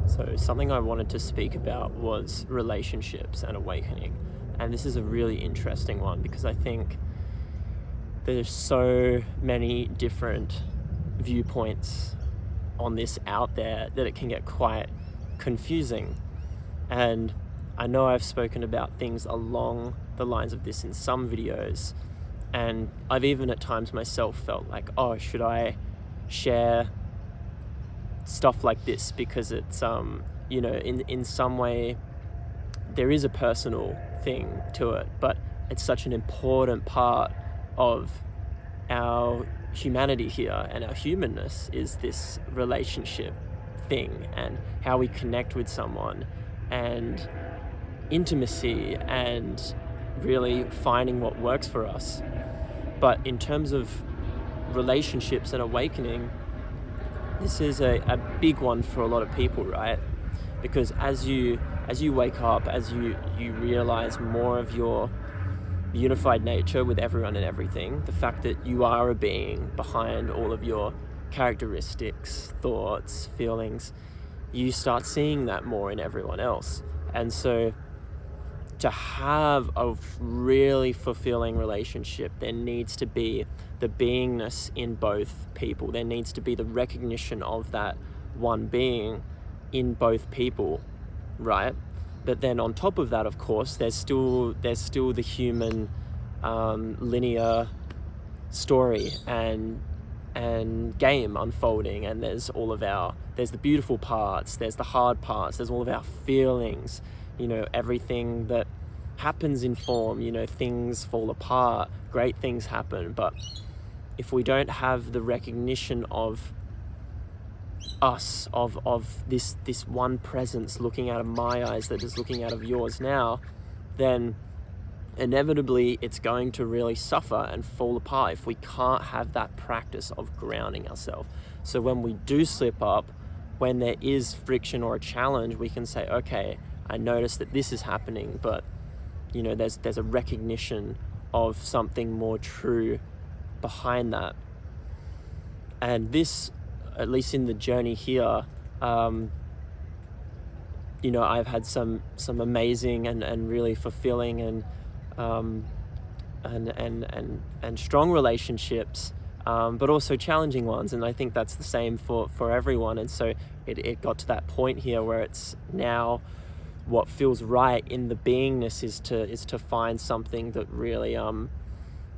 So something I wanted to speak about was relationships and awakening. And this is a really interesting one because I think there's so many different viewpoints on this out there that it can get quite confusing. And I know I've spoken about things along the lines of this in some videos, and I've even at times myself felt like, oh, should I share stuff like this because it's in some way there is a personal thing to it, but it's such an important part of our humanity here, and our humanness is this relationship thing and how we connect with someone and intimacy and really finding what works for us. But in terms of relationships and awakening, this is a big one for a lot of people, right? Because as you wake up, as you realize more of your unified nature with everyone and everything, the fact that you are a being behind all of your characteristics, thoughts, feelings, you start seeing that more in everyone else. And so to have a really fulfilling relationship, there needs to be the beingness in both people. There needs to be the recognition of that one being in both people, right? But then on top of that, of course, there's still the human linear story and game unfolding, and there's the beautiful parts, there's the hard parts, there's all of our feelings, everything that happens in form, things fall apart, great things happen. But if we don't have the recognition of us, of this one presence looking out of my eyes that is looking out of yours now, then inevitably it's going to really suffer and fall apart if we can't have that practice of grounding ourselves. So when we do slip up, when there is friction or a challenge, we can say, okay, I notice that this is happening, but there's a recognition of something more true behind that. And this, at least in the journey here, I've had some amazing and really fulfilling and strong relationships, but also challenging ones. And I think that's the same for everyone. And so it got to that point here where it's now what feels right in the beingness is to find something that really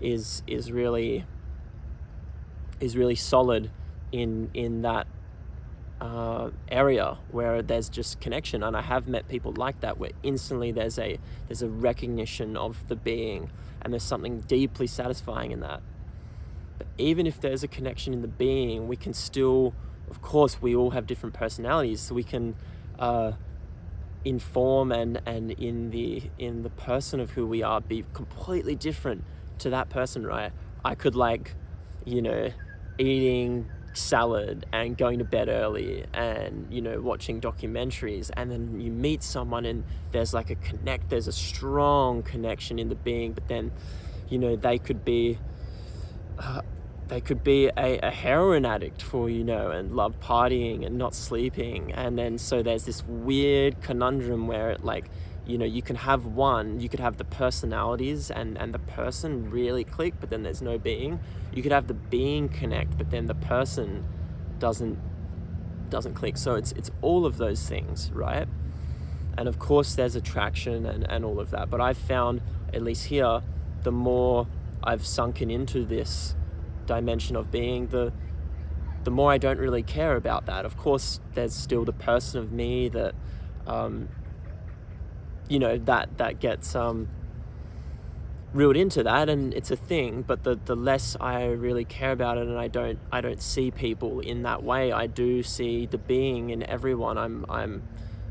is really solid in that area where there's just connection. And I have met people like that, where instantly there's a recognition of the being, and there's something deeply satisfying in that. But even if there's a connection in the being, we can still, of course, we all have different personalities, so we can inform and in the person of who we are be completely different to that person, right? I could eating salad and going to bed early and watching documentaries, and then you meet someone and there's there's a strong connection in the being, but then they could be a heroin addict for and love partying and not sleeping, and then so there's this weird conundrum where you can have the personalities and the person really click, but then there's no being. You could have the being connect, but then the person doesn't click. So it's all of those things, right? And of course there's attraction and all of that. But I've found, at least here, the more I've sunken into this dimension of being, the more I don't really care about that. Of course, there's still the person of me that that gets reeled into that, and it's a thing. But the less I really care about it, and I don't see people in that way. I do see the being in everyone. I'm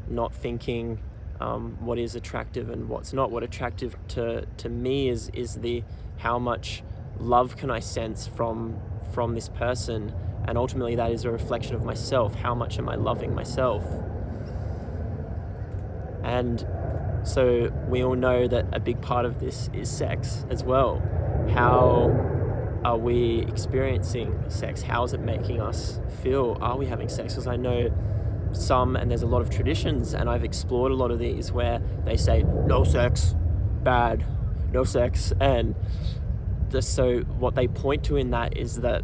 not thinking what is attractive and what's not. What attractive to me is the how much love can I sense from this person, and ultimately that is a reflection of myself. How much am I loving myself? And so we all know that a big part of this is sex as well. How are we experiencing sex? How is it making us feel? Are we having sex? Because I know and there's a lot of traditions, and I've explored a lot of these where they say no sex, bad, no sex, and so what they point to in that is that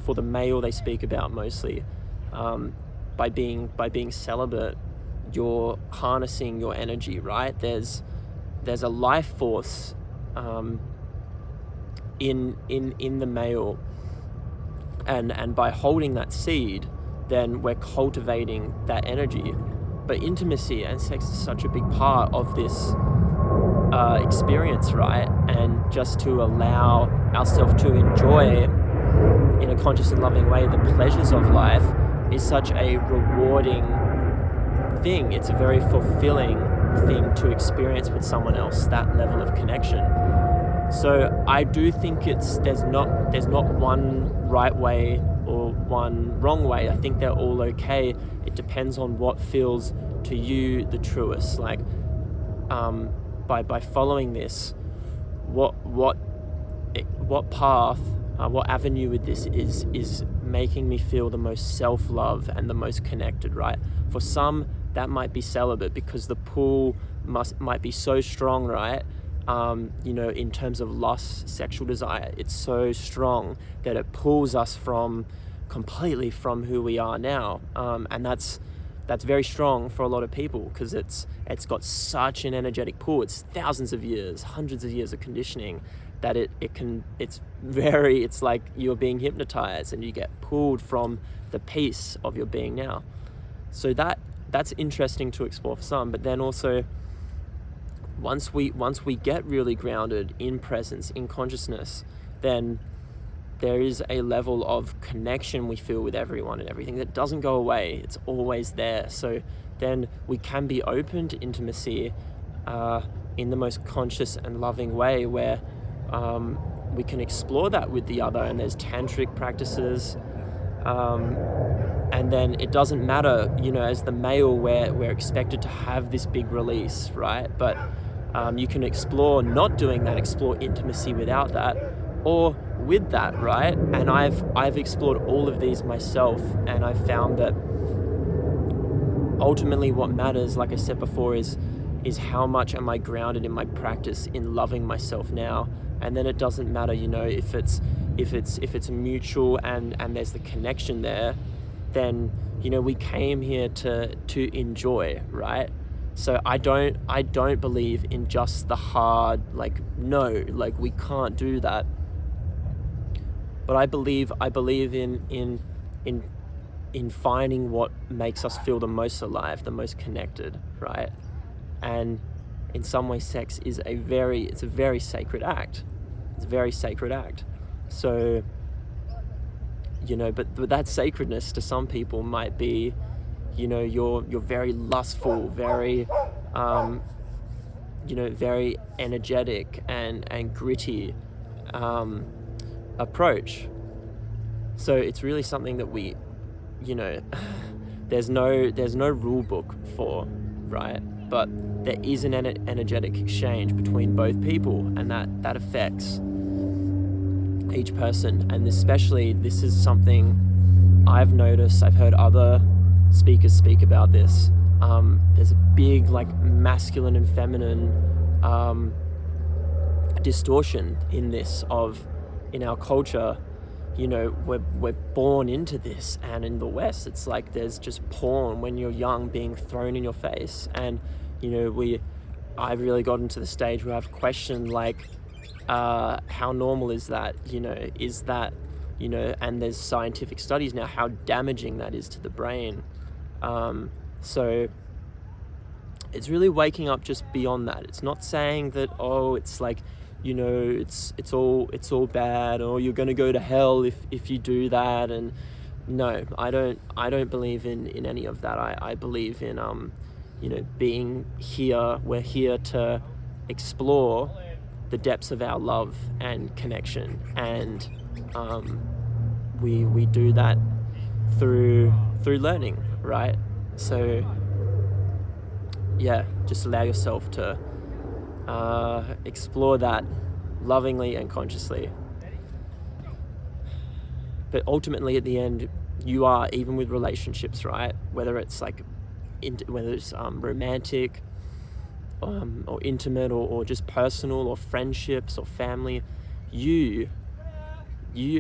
for the male they speak about mostly, by being celibate, you're harnessing your energy, right? There's a life force in the male, and by holding that seed, then we're cultivating that energy. But intimacy and sex is such a big part of this experience, right? And just to allow ourselves to enjoy in a conscious and loving way the pleasures of life is such a rewarding thing. It's a very fulfilling thing to experience with someone else, that level of connection. So I do think there's not one right way or one wrong way. I think they're all okay. It depends on what feels to you the truest. Like by following this, what path, what avenue with this is making me feel the most self-love and the most connected, right? For some, that might be celibate because the pull might be so strong, right? In terms of lust, sexual desire, it's so strong that it pulls us completely from who we are now, and that's very strong for a lot of people because it's got such an energetic pull. It's thousands of years, hundreds of years of conditioning that it's like you're being hypnotized and you get pulled from the peace of your being now. So that's interesting to explore for some, but then also once we get really grounded in presence, in consciousness, then there is a level of connection we feel with everyone and everything that doesn't go away. It's always there. So then we can be open to intimacy in the most conscious and loving way, where we can explore that with the other. And there's tantric practices, and then it doesn't matter, as the male, we're expected to have this big release, right? But you can explore not doing that, explore intimacy without that, or with that, right? And I've explored all of these myself, and I've found that ultimately what matters, like I said before, is how much am I grounded in my practice in loving myself now. And then it doesn't matter, if it's mutual and there's the connection there, then we came here to enjoy, right? So I don't believe in just the hard, no, we can't do that. But I believe in finding what makes us feel the most alive, the most connected, right? And in some ways, sex is a very sacred act. It's a very sacred act. So, but that sacredness to some people might be, you're very lustful, very, very energetic and gritty approach. So it's really something that we, there's no rule book for, right? But there is an energetic exchange between both people, and that affects each person. And especially, this is something I've noticed. I've heard other speakers speak about this. There's a big masculine and feminine distortion in our culture. We're born into this, and in the West it's like there's just porn when you're young being thrown in your face. And I've really got into the stage where I've questioned how normal is that, and there's scientific studies now how damaging that is to the brain. So it's really waking up just beyond that. It's not saying that, it's it's all bad, or you're going to go to hell if you do that. And no, I don't believe in any of that. I believe in being here. We're here to explore the depths of our love and connection, and we do that through learning, right? So yeah, just allow yourself to explore that lovingly and consciously. But ultimately, at the end, you are, even with relationships, right? Whether it's like, whether it's romantic, or intimate, or just personal, or friendships, or family, you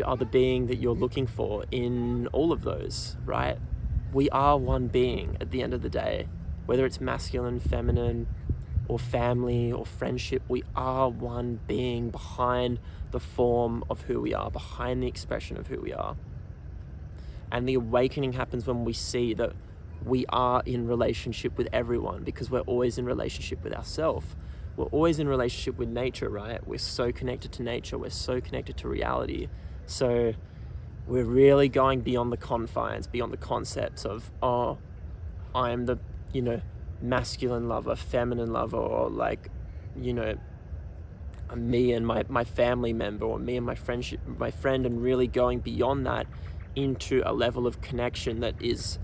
are the being that you're looking for in all of those, right? We are one being at the end of the day, whether it's masculine, feminine, or family, or friendship. We are one being behind the form of who we are, behind the expression of who we are. And the awakening happens when we see that we are in relationship with everyone, because we're always in relationship with ourselves. We're always in relationship with nature, right? We're so connected to nature. We're so connected to reality. So we're really going beyond the confines, beyond the concepts of, oh, I'm the, masculine lover, feminine lover, or like, me and my family member, or me and my friend, and really going beyond that into a level of connection that is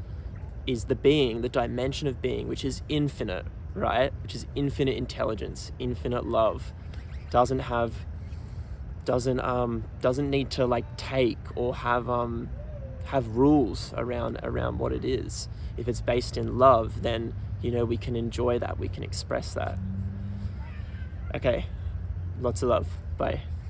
the being, the dimension of being, which is infinite, right? Which is infinite intelligence, infinite love. Doesn't need to like take or have rules around what it is. If it's based in love, then we can enjoy that, we can express that. Okay, lots of love. Bye.